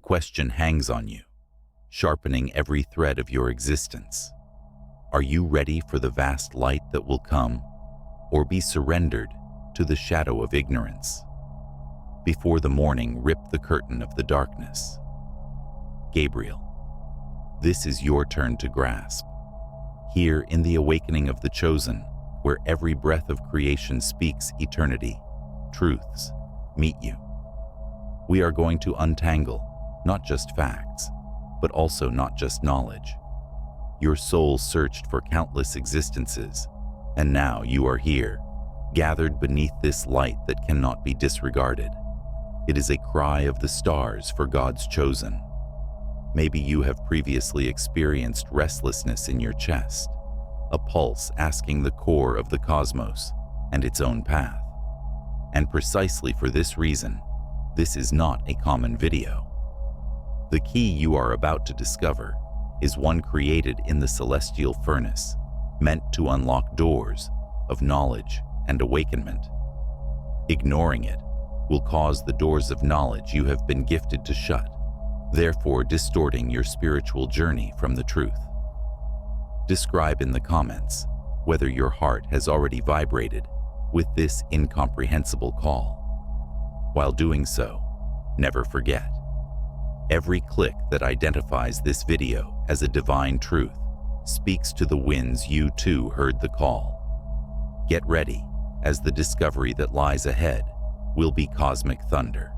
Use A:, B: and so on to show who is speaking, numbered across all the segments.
A: question hangs on you, sharpening every thread of your existence. Are you ready for the vast light that will come, or be surrendered to the shadow of ignorance? Before the morning ripped the curtain of the darkness. Gabriel, this is your turn to grasp. Here in the awakening of the chosen, where every breath of creation speaks eternity, truths meet you. We are going to untangle not just facts, but also not just knowledge. Your soul searched for countless existences, and now you are here, gathered beneath this light that cannot be disregarded. It is a cry of the stars for God's chosen. Maybe you have previously experienced restlessness in your chest, a pulse asking the core of the cosmos and its own path. And precisely for this reason, this is not a common video. The key you are about to discover is one created in the celestial furnace, meant to unlock doors of knowledge and awakenment. Ignoring it will cause the doors of knowledge you have been gifted to shut, therefore distorting your spiritual journey from the truth. Describe in the comments whether your heart has already vibrated with this incomprehensible call. While doing so, never forget, every click that identifies this video as a divine truth speaks to the winds you too heard the call. Get ready, as the discovery that lies ahead will be cosmic thunder,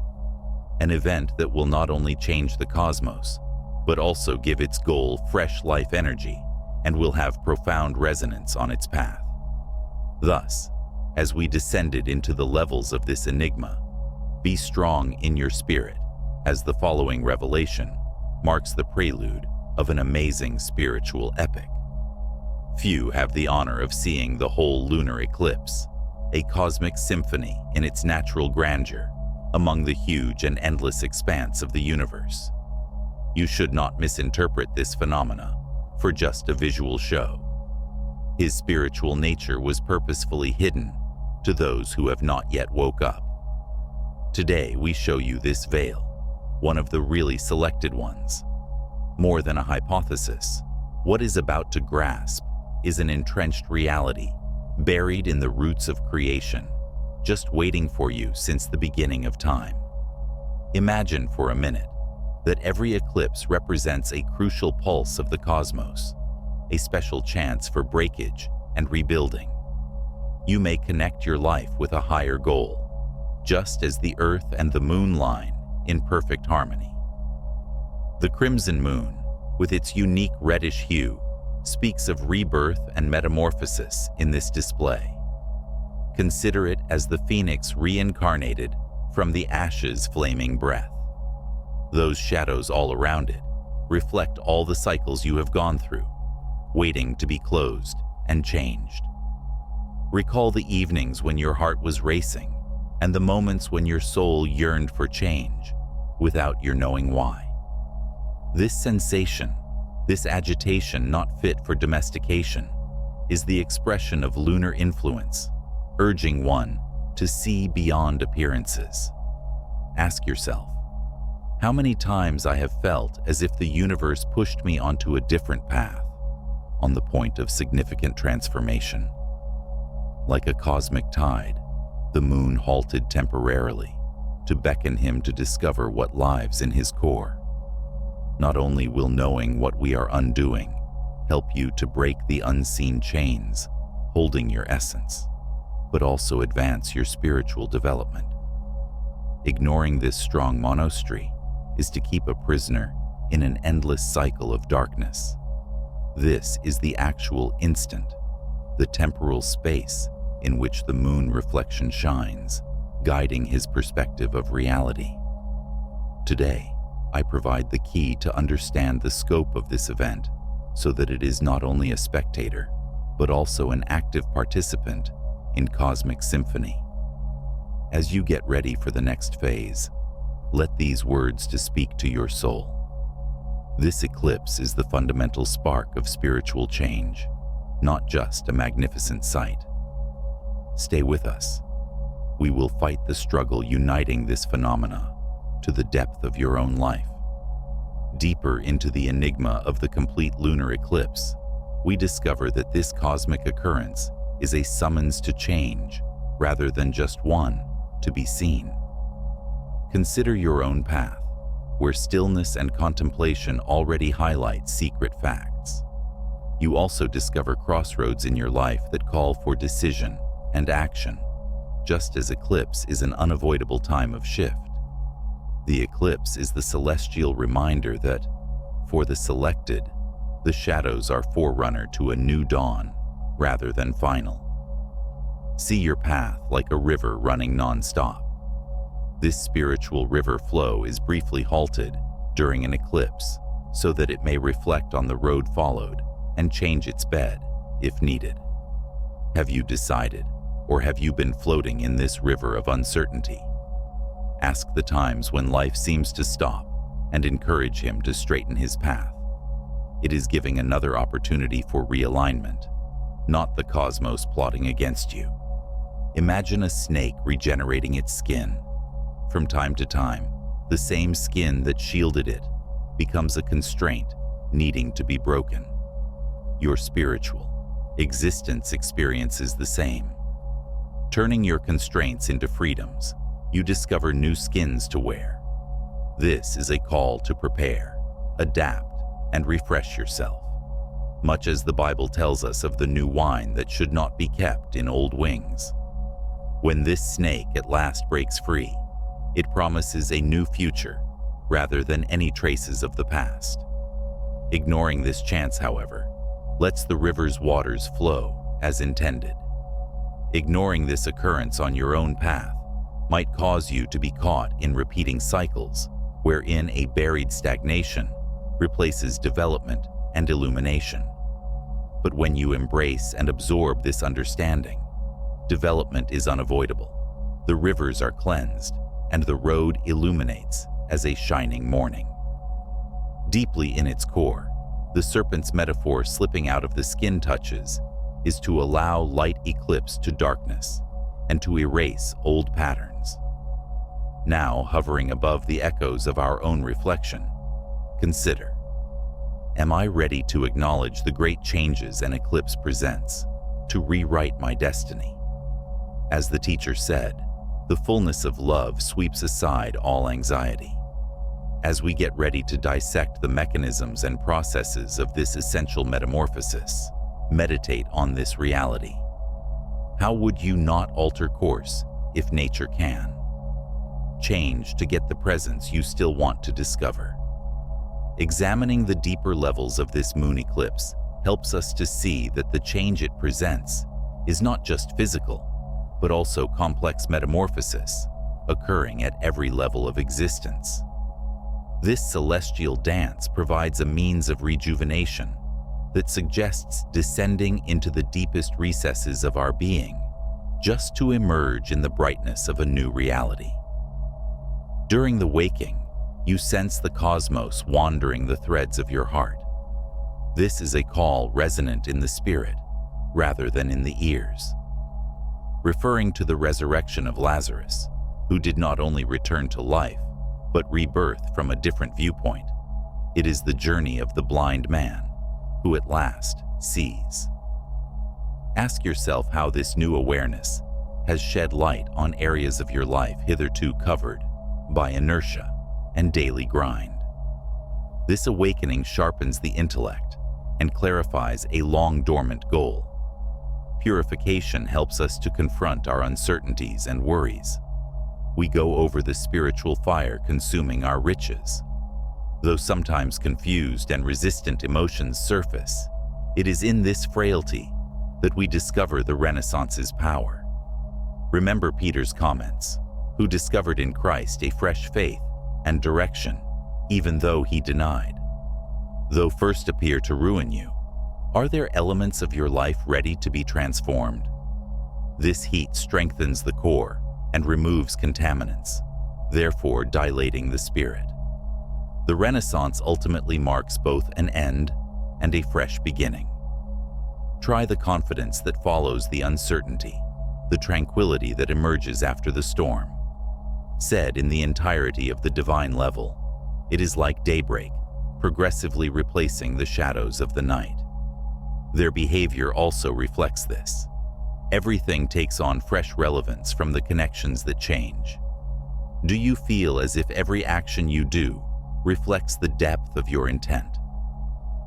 A: an event that will not only change the cosmos, but also give its goal fresh life energy and will have profound resonance on its path. Thus, as we descended into the levels of this enigma, be strong in your spirit, as the following revelation marks the prelude of an amazing spiritual epic. Few have the honor of seeing the whole lunar eclipse, a cosmic symphony in its natural grandeur among the huge and endless expanse of the universe. You should not misinterpret this phenomena for just a visual show. His spiritual nature was purposefully hidden to those who have not yet woke up. Today we show you this veil, one of the really selected ones. More than a hypothesis, what is about to grasp is an entrenched reality, buried in the roots of creation, just waiting for you since the beginning of time. Imagine for a minute that every eclipse represents a crucial pulse of the cosmos, a special chance for breakage and rebuilding. You may connect your life with a higher goal, just as the Earth and the Moon line in perfect harmony. The crimson moon, with its unique reddish hue, speaks of rebirth and metamorphosis in this display. Consider it as the phoenix reincarnated from the ashes' flaming breath. Those shadows all around it reflect all the cycles you have gone through, waiting to be closed and changed. Recall the evenings when your heart was racing and the moments when your soul yearned for change without your knowing why. This sensation, this agitation not fit for domestication, is the expression of lunar influence, urging one to see beyond appearances. Ask yourself, how many times I have felt as if the universe pushed me onto a different path, on the point of significant transformation. Like a cosmic tide, the moon halted temporarily to beckon him to discover what lives in his core. Not only will knowing what we are undoing help you to break the unseen chains holding your essence, but also advance your spiritual development. Ignoring this strong monastery is to keep a prisoner in an endless cycle of darkness. This is the actual instant, the temporal space in which the moon reflection shines, guiding his perspective of reality. Today, I provide the key to understand the scope of this event so that it is not only a spectator, but also an active participant in cosmic symphony. As you get ready for the next phase, let these words to speak to your soul. This eclipse is the fundamental spark of spiritual change, not just a magnificent sight. Stay with us. We will fight the struggle uniting this phenomena to the depth of your own life deeper into the enigma of the complete lunar eclipse, we discover that this cosmic occurrence is a summons to change rather than just one to be seen. Consider your own path, where stillness and contemplation already highlight secret facts. You also discover crossroads in your life that call for decision and action, just as eclipse is an unavoidable time of shift. The eclipse is the celestial reminder that, for the selected, the shadows are forerunner to a new dawn rather than final. See your path like a river running non-stop. This spiritual river flow is briefly halted during an eclipse so that it may reflect on the road followed and change its bed if needed. Have you decided, or have you been floating in this river of uncertainty? Ask the times when life seems to stop and encourage him to straighten his path. It is giving another opportunity for realignment, not the cosmos plotting against you. Imagine a snake regenerating its skin. From time to time, the same skin that shielded it becomes a constraint needing to be broken. Your spiritual existence experiences the same. Turning your constraints into freedoms, you discover new skins to wear. This is a call to prepare, adapt, and refresh yourself, much as the Bible tells us of the new wine that should not be kept in old wings. When this snake at last breaks free, it promises a new future rather than any traces of the past. Ignoring this chance, however, lets the river's waters flow as intended. Ignoring this occurrence on your own path might cause you to be caught in repeating cycles wherein a buried stagnation replaces development and illumination. But when you embrace and absorb this understanding, development is unavoidable, the rivers are cleansed, and the road illuminates as a shining morning. Deeply in its core, the serpent's metaphor slipping out of the skin touches is to allow light eclipse to darkness and to erase old patterns. Now, hovering above the echoes of our own reflection, consider, am I ready to acknowledge the great changes an eclipse presents, to rewrite my destiny? As the teacher said, the fullness of love sweeps aside all anxiety. As we get ready to dissect the mechanisms and processes of this essential metamorphosis, meditate on this reality. How would you not alter course if nature can? Change to get the presence you still want to discover. Examining the deeper levels of this moon eclipse helps us to see that the change it presents is not just physical, but also complex metamorphosis occurring at every level of existence. This celestial dance provides a means of rejuvenation that suggests descending into the deepest recesses of our being, just to emerge in the brightness of a new reality. During the waking, you sense the cosmos wandering the threads of your heart. This is a call resonant in the spirit rather than in the ears. Referring to the resurrection of Lazarus, who did not only return to life, but rebirth from a different viewpoint, it is the journey of the blind man who at last sees. Ask yourself how this new awareness has shed light on areas of your life hitherto covered by inertia and daily grind. This awakening sharpens the intellect and clarifies a long-dormant goal. Purification helps us to confront our uncertainties and worries. We go over the spiritual fire consuming our riches. Though sometimes confused and resistant emotions surface, it is in this frailty that we discover the Renaissance's power. Remember Peter's comments, who discovered in Christ a fresh faith and direction, even though he denied. Though first appear to ruin you, are there elements of your life ready to be transformed? This heat strengthens the core and removes contaminants, therefore dilating the spirit. The Renaissance ultimately marks both an end and a fresh beginning. Try the confidence that follows the uncertainty, the tranquility that emerges after the storm. Said in the entirety of the divine level, it is like daybreak, progressively replacing the shadows of the night. Their behavior also reflects this. Everything takes on fresh relevance from the connections that change. Do you feel as if every action you do reflects the depth of your intent?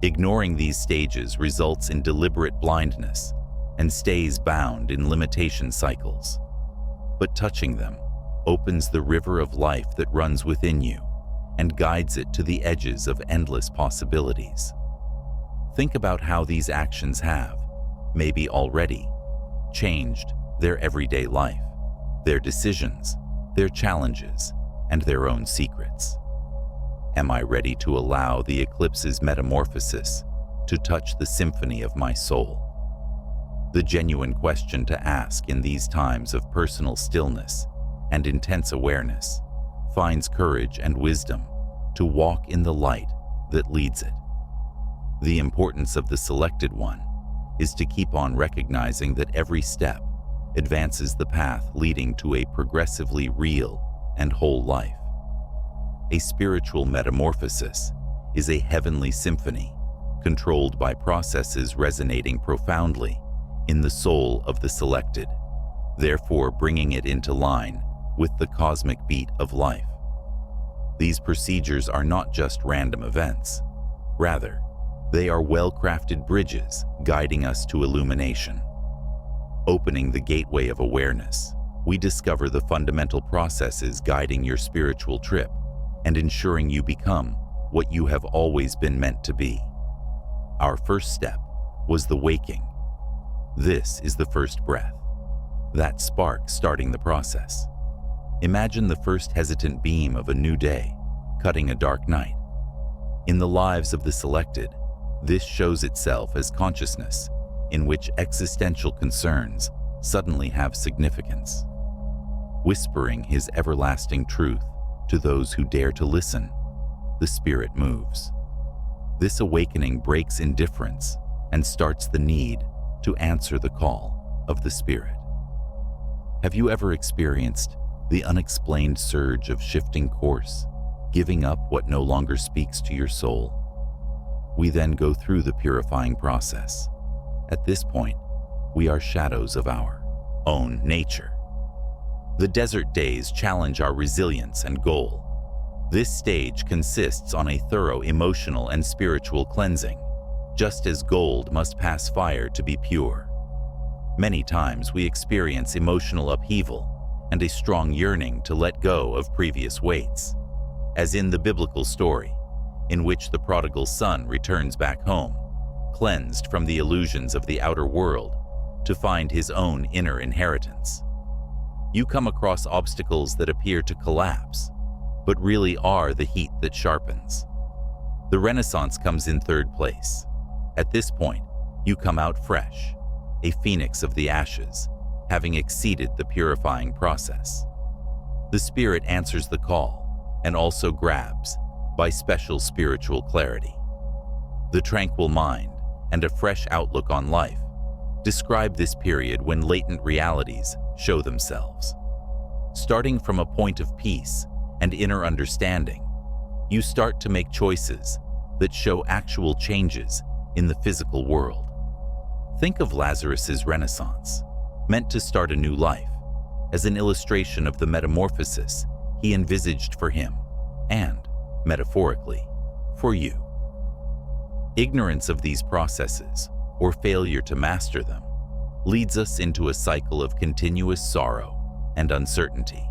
A: Ignoring these stages results in deliberate blindness and stays bound in limitation cycles. But touching them opens the river of life that runs within you and guides it to the edges of endless possibilities. Think about how these actions have, maybe already, changed their everyday life, their decisions, their challenges, and their own secrets. Am I ready to allow the eclipse's metamorphosis to touch the symphony of my soul? The genuine question to ask in these times of personal stillness and intense awareness finds courage and wisdom to walk in the light that leads it. The importance of the selected one is to keep on recognizing that every step advances the path leading to a progressively real and whole life. A spiritual metamorphosis is a heavenly symphony controlled by processes resonating profoundly in the soul of the selected, therefore bringing it into line with the cosmic beat of life. These procedures are not just random events. Rather, they are well-crafted bridges guiding us to illumination. Opening the gateway of awareness, we discover the fundamental processes guiding your spiritual trip and ensuring you become what you have always been meant to be. Our first step was the waking. This is the first breath, that spark starting the process. Imagine the first hesitant beam of a new day, cutting a dark night. In the lives of the selected, this shows itself as consciousness in which existential concerns suddenly have significance. Whispering his everlasting truth to those who dare to listen, the spirit moves. This awakening breaks indifference and starts the need to answer the call of the spirit. Have you ever experienced the unexplained surge of shifting course, giving up what no longer speaks to your soul? We then go through the purifying process. At this point, we are shadows of our own nature. The desert days challenge our resilience and goal. This stage consists on a thorough emotional and spiritual cleansing, just as gold must pass fire to be pure. Many times we experience emotional upheaval and a strong yearning to let go of previous weights, as in the biblical story, in which the prodigal son returns back home, cleansed from the illusions of the outer world to find his own inner inheritance. You come across obstacles that appear to collapse, but really are the heat that sharpens. The Renaissance comes in third place. At this point, you come out fresh, a phoenix of the ashes, having exceeded the purifying process. The spirit answers the call and also grabs by special spiritual clarity. The tranquil mind and a fresh outlook on life describe this period when latent realities show themselves. Starting from a point of peace and inner understanding, you start to make choices that show actual changes in the physical world. Think of Lazarus's Renaissance, meant to start a new life, as an illustration of the metamorphosis he envisaged for him and, metaphorically, for you. Ignorance of these processes, or failure to master them, leads us into a cycle of continuous sorrow and uncertainty.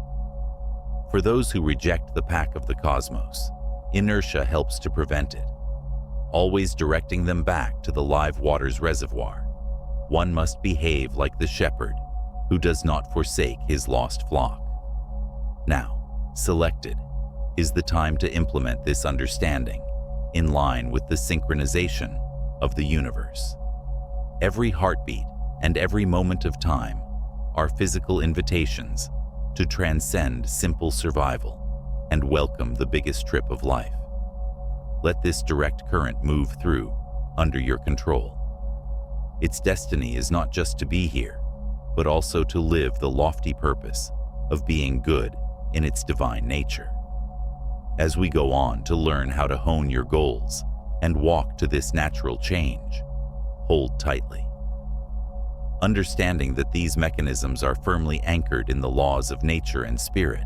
A: For those who reject the pack of the cosmos, inertia helps to prevent it. Always directing them back to the live water's reservoir, one must behave like the shepherd who does not forsake his lost flock. Now, selected is the time to implement this understanding in line with the synchronization of the universe. Every heartbeat and every moment of time are physical invitations to transcend simple survival and welcome the biggest trip of life. Let this direct current move through under your control. Its destiny is not just to be here, but also to live the lofty purpose of being good in its divine nature. As we go on to learn how to hone your goals and walk to this natural change, hold tightly. Understanding that these mechanisms are firmly anchored in the laws of nature and spirit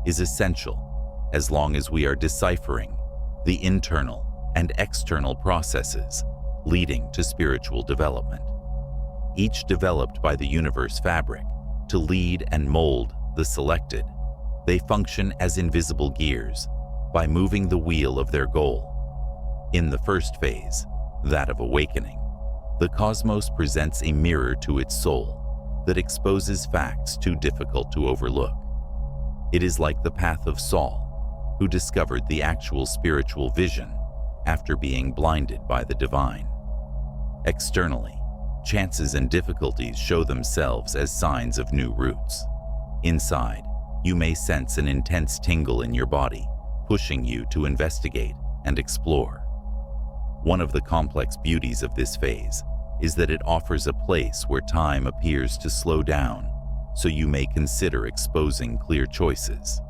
A: is essential as long as we are deciphering the internal and external processes leading to spiritual development, each developed by the universe fabric to lead and mold the selected. They function as invisible gears by moving the wheel of their goal. In the first phase, that of awakening, the cosmos presents a mirror to its soul that exposes facts too difficult to overlook. It is like the path of Saul, who discovered the actual spiritual vision after being blinded by the divine. Externally, chances and difficulties show themselves as signs of new routes. Inside, you may sense an intense tingle in your body, pushing you to investigate and explore. One of the complex beauties of this phase is that it offers a place where time appears to slow down, so you may consider exposing clear choices.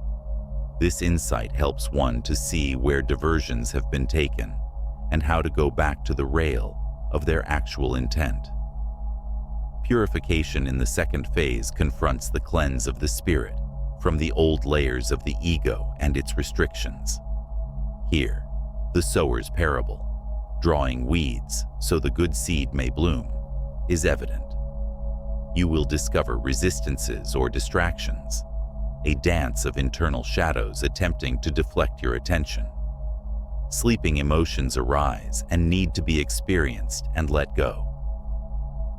A: This insight helps one to see where diversions have been taken and how to go back to the rail of their actual intent. Purification in the second phase confronts the cleanse of the spirit from the old layers of the ego and its restrictions. Here, the sower's parable, drawing weeds so the good seed may bloom, is evident. You will discover resistances or distractions, a dance of internal shadows attempting to deflect your attention. Sleeping emotions arise and need to be experienced and let go.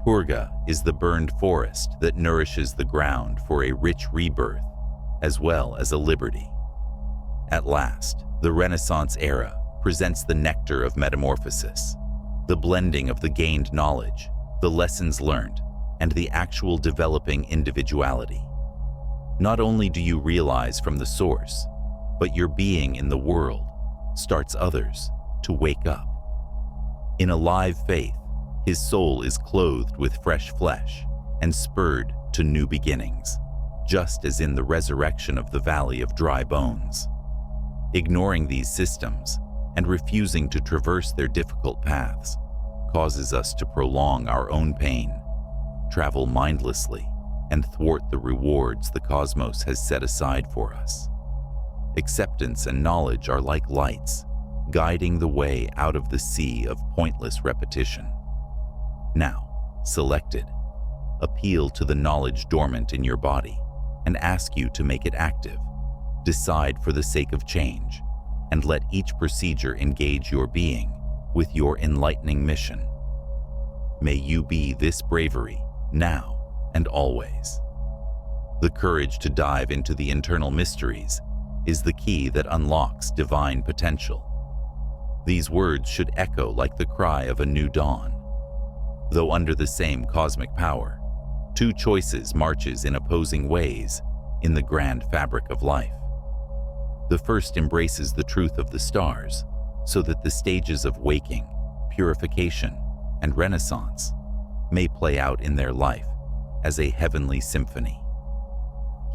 A: Purga is the burned forest that nourishes the ground for a rich rebirth as well as a liberty. At last, the Renaissance era presents the nectar of metamorphosis, the blending of the gained knowledge, the lessons learned, and the actual developing individuality. Not only do you realize from the source, but your being in the world starts others to wake up. In a live faith, his soul is clothed with fresh flesh and spurred to new beginnings, just as in the resurrection of the valley of dry bones. Ignoring these systems and refusing to traverse their difficult paths causes us to prolong our own pain, travel mindlessly, and thwart the rewards the cosmos has set aside for us. Acceptance and knowledge are like lights, guiding the way out of the sea of pointless repetition. Now, selected, appeal to the knowledge dormant in your body and ask you to make it active. Decide for the sake of change, and let each procedure engage your being with your enlightening mission. May you be this bravery now and always. The courage to dive into the internal mysteries is the key that unlocks divine potential. These words should echo like the cry of a new dawn. Though under the same cosmic power, two choices marches in opposing ways in the grand fabric of life. The first embraces the truth of the stars, so that the stages of waking, purification, and renaissance may play out in their life as a heavenly symphony.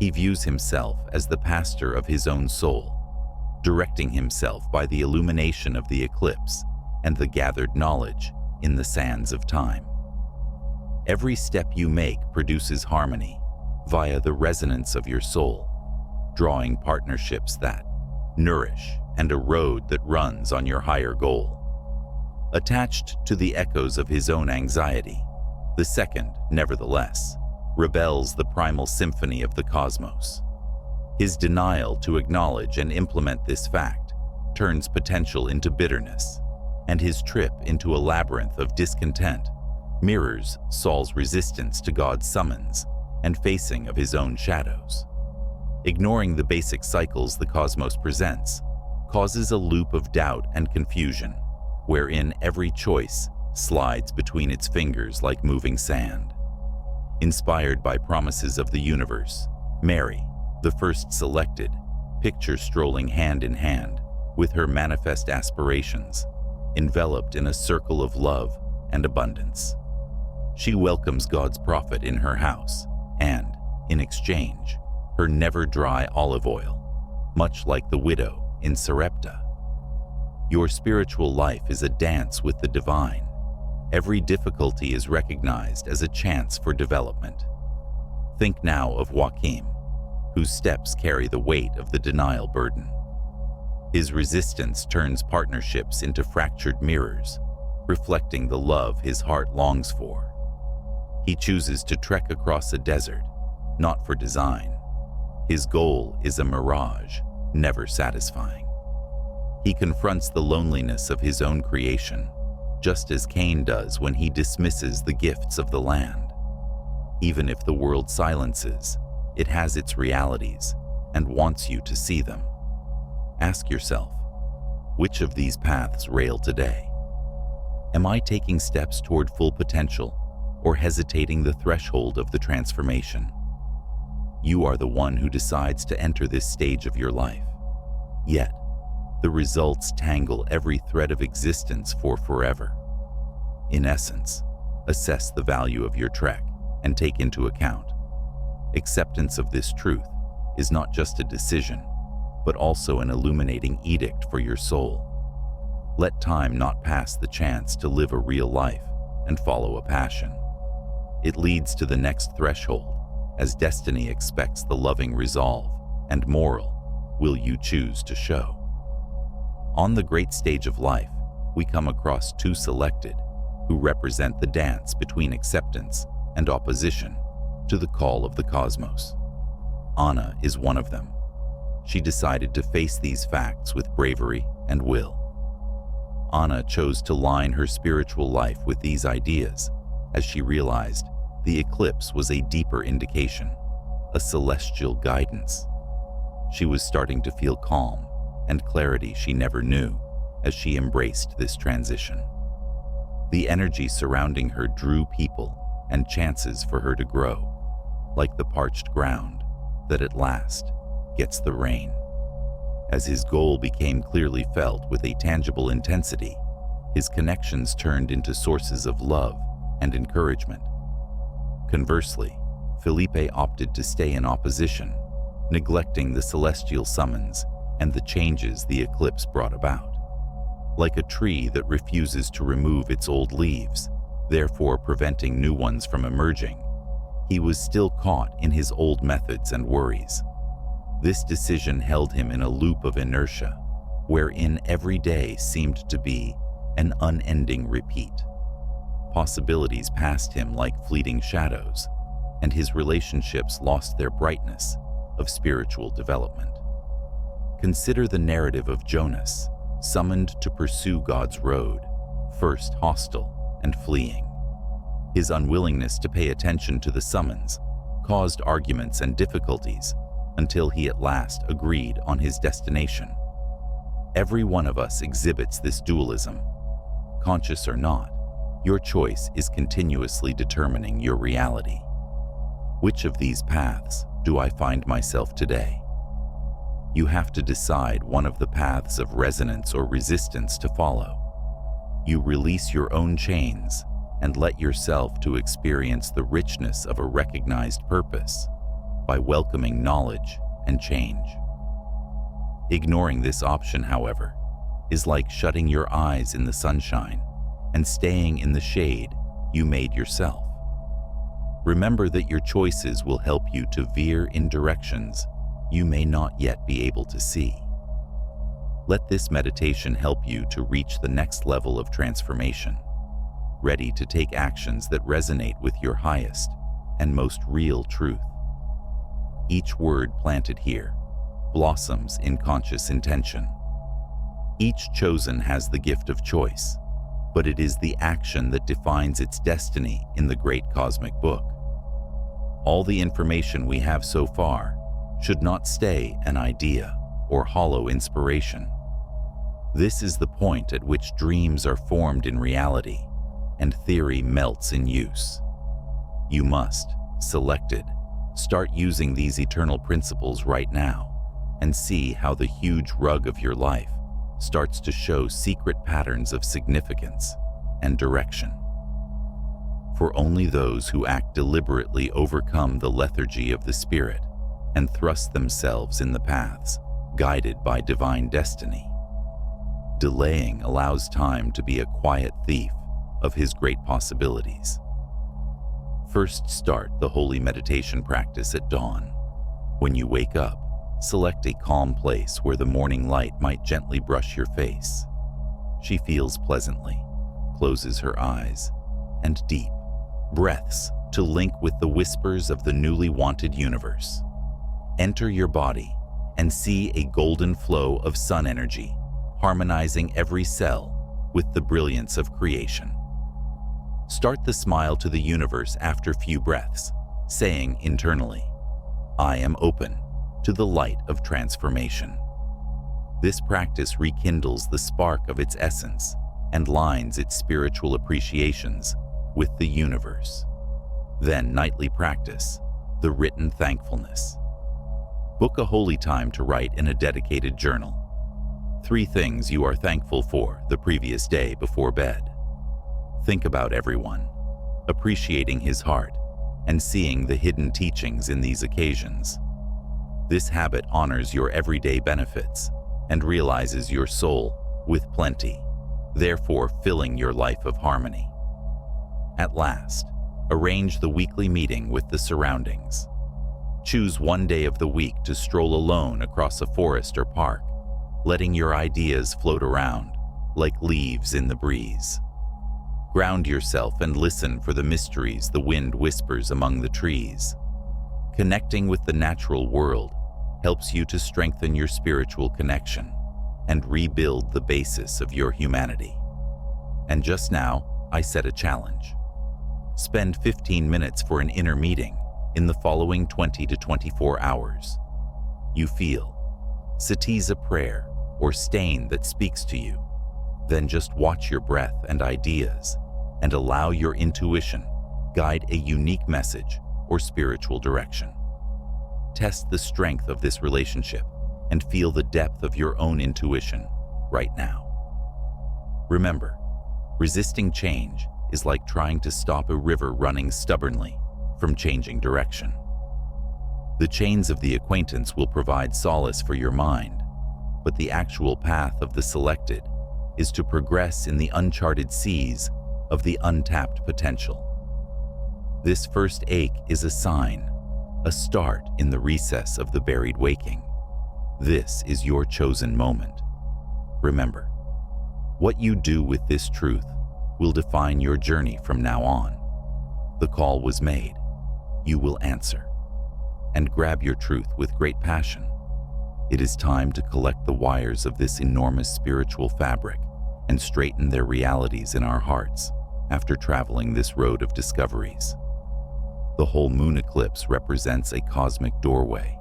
A: He views himself as the pastor of his own soul, directing himself by the illumination of the eclipse and the gathered knowledge in the sands of time. Every step you make produces harmony via the resonance of your soul, drawing partnerships that nourish and a road that runs on your higher goal. Attached to the echoes of his own anxiety, the second, nevertheless, rebels the primal symphony of the cosmos. His denial to acknowledge and implement this fact turns potential into bitterness, and his trip into a labyrinth of discontent mirrors Saul's resistance to God's summons and facing of his own shadows. Ignoring the basic cycles the cosmos presents causes a loop of doubt and confusion, wherein every choice slides between its fingers like moving sand. Inspired by promises of the universe, Mary, the first selected, pictures strolling hand in hand with her manifest aspirations, enveloped in a circle of love and abundance. She welcomes God's prophet in her house and, in exchange, her never-dry olive oil, much like the widow in Sarepta. Your spiritual life is a dance with the divine. Every difficulty is recognized as a chance for development. Think now of Joachim, whose steps carry the weight of the denial burden. His resistance turns partnerships into fractured mirrors, reflecting the love his heart longs for. He chooses to trek across a desert, not for design. His goal is a mirage, never satisfying. He confronts the loneliness of his own creation, just as Cain does when he dismisses the gifts of the land. Even if the world silences, it has its realities and wants you to see them. Ask yourself, which of these paths rail today? Am I taking steps toward full potential or hesitating the threshold of the transformation? You are the one who decides to enter this stage of your life. Yet, the results tangle every thread of existence for forever. In essence, assess the value of your trek and take into account. Acceptance of this truth is not just a decision, but also an illuminating edict for your soul. Let time not pass the chance to live a real life and follow a passion. It leads to the next threshold, as destiny expects the loving resolve and moral will you choose to show. On the great stage of life, we come across two selected who represent the dance between acceptance and opposition to the call of the cosmos. Anna is one of them. She decided to face these facts with bravery and will. Anna chose to line her spiritual life with these ideas as she realized the eclipse was a deeper indication, a celestial guidance. She was starting to feel calm and clarity she never knew as she embraced this transition. The energy surrounding her drew people and chances for her to grow, like the parched ground that at last gets the rain. As his goal became clearly felt with a tangible intensity, his connections turned into sources of love and encouragement. Conversely, Felipe opted to stay in opposition, neglecting the celestial summons and the changes the eclipse brought about. Like a tree that refuses to remove its old leaves, therefore preventing new ones from emerging, he was still caught in his old methods and worries. This decision held him in a loop of inertia, wherein every day seemed to be an unending repeat. Possibilities passed him like fleeting shadows, and his relationships lost their brightness of spiritual development. Consider the narrative of Jonas, summoned to pursue God's road, first hostile and fleeing. His unwillingness to pay attention to the summons caused arguments and difficulties until he at last agreed on his destination. Every one of us exhibits this dualism. Conscious or not, your choice is continuously determining your reality. Which of these paths do I find myself today? You have to decide one of the paths of resonance or resistance to follow. You release your own chains and let yourself to experience the richness of a recognized purpose by welcoming knowledge and change. Ignoring this option, however, is like shutting your eyes in the sunshine and staying in the shade you made yourself. Remember that your choices will help you to veer in directions you may not yet be able to see. Let this meditation help you to reach the next level of transformation, ready to take actions that resonate with your highest and most real truth. Each word planted here blossoms in conscious intention. Each chosen has the gift of choice, but it is the action that defines its destiny in the great cosmic book. All the information we have so far should not stay an idea or hollow inspiration. This is the point at which dreams are formed in reality and theory melts in use. You must, selected, start using these eternal principles right now and see how the huge rug of your life starts to show secret patterns of significance and direction. For only those who act deliberately overcome the lethargy of the spirit and thrust themselves in the paths guided by divine destiny. Delaying allows time to be a quiet thief of his great possibilities. First, start the holy meditation practice at dawn. When you wake up, select a calm place where the morning light might gently brush your face. She feels pleasantly, closes her eyes, and deep breaths to link with the whispers of the newly wanted universe. Enter your body and see a golden flow of sun energy, harmonizing every cell with the brilliance of creation. Start the smile to the universe after few breaths, saying internally, "I am open to the light of transformation." This practice rekindles the spark of its essence and lines its spiritual appreciations with the universe. Then nightly practice the written thankfulness. Book a holy time to write in a dedicated journal. 3 things you are thankful for the previous day before bed. Think about everyone, appreciating his heart, and seeing the hidden teachings in these occasions. This habit honors your everyday benefits and realizes your soul with plenty, therefore filling your life of harmony. At last, arrange the weekly meeting with the surroundings. Choose one day of the week to stroll alone across a forest or park, letting your ideas float around like leaves in the breeze. Ground yourself and listen for the mysteries the wind whispers among the trees. Connecting with the natural world helps you to strengthen your spiritual connection and rebuild the basis of your humanity. And just now, I set a challenge. Spend 15 minutes for an inner meeting in the following 20 to 24 hours. You feel, seize a prayer or stain that speaks to you. Then just watch your breath and ideas and allow your intuition guide a unique message or spiritual direction. Test the strength of this relationship and feel the depth of your own intuition right now. Remember, resisting change is like trying to stop a river running stubbornly from changing direction. The chains of the acquaintance will provide solace for your mind, but the actual path of the selected is to progress in the uncharted seas of the untapped potential. This first ache is a sign, a start in the recess of the buried waking. This is your chosen moment. Remember, what you do with this truth will define your journey from now on. The call was made. You will answer. And grab your truth with great passion. It is time to collect the wires of this enormous spiritual fabric and straighten their realities in our hearts after traveling this road of discoveries. The whole moon eclipse represents a cosmic doorway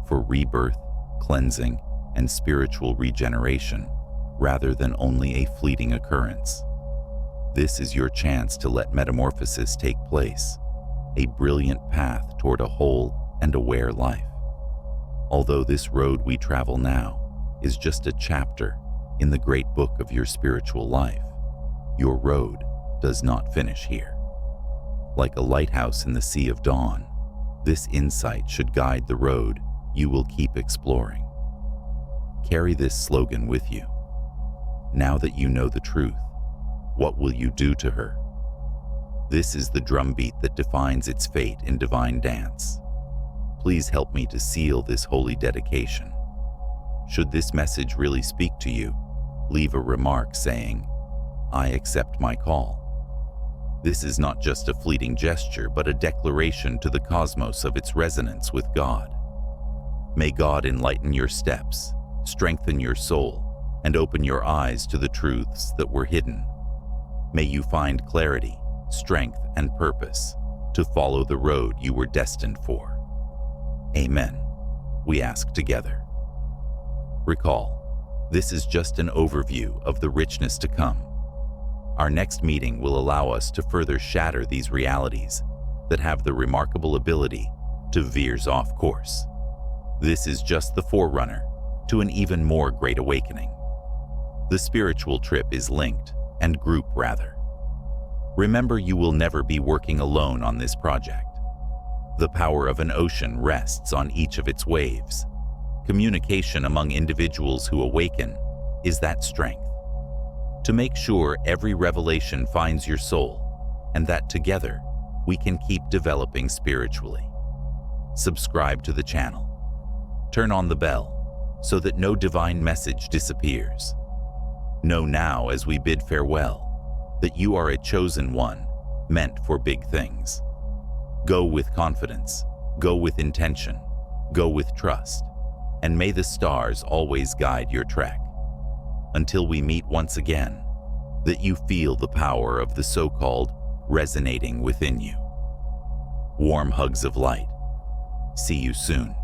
A: for rebirth, cleansing, and spiritual regeneration, rather than only a fleeting occurrence. This is your chance to let metamorphosis take place, a brilliant path toward a whole and aware life. Although this road we travel now is just a chapter in the great book of your spiritual life, your road does not finish here. Like a lighthouse in the sea of dawn, this insight should guide the road you will keep exploring. Carry this slogan with you. Now that you know the truth, what will you do to her? This is the drumbeat that defines its fate in divine dance. Please help me to seal this holy dedication. Should this message really speak to you, leave a remark saying, "I accept my call." This is not just a fleeting gesture, but a declaration to the cosmos of its resonance with God. May God enlighten your steps, strengthen your soul, and open your eyes to the truths that were hidden. May you find clarity, strength, and purpose to follow the road you were destined for. Amen, we ask together. Recall, this is just an overview of the richness to come. Our next meeting will allow us to further shatter these realities that have the remarkable ability to veer off course. This is just the forerunner to an even more great awakening. The spiritual trip is linked, and group rather. Remember, you will never be working alone on this project. The power of an ocean rests on each of its waves. Communication among individuals who awaken is that strength. To make sure every revelation finds your soul, and that together we can keep developing spiritually. Subscribe to the channel. Turn on the bell so that no divine message disappears. Know now, as we bid farewell, that you are a chosen one, meant for big things. Go with confidence, go with intention, go with trust, and may the stars always guide your trek. Until we meet once again, that you feel the power of the so-called resonating within you. Warm hugs of light. See you soon.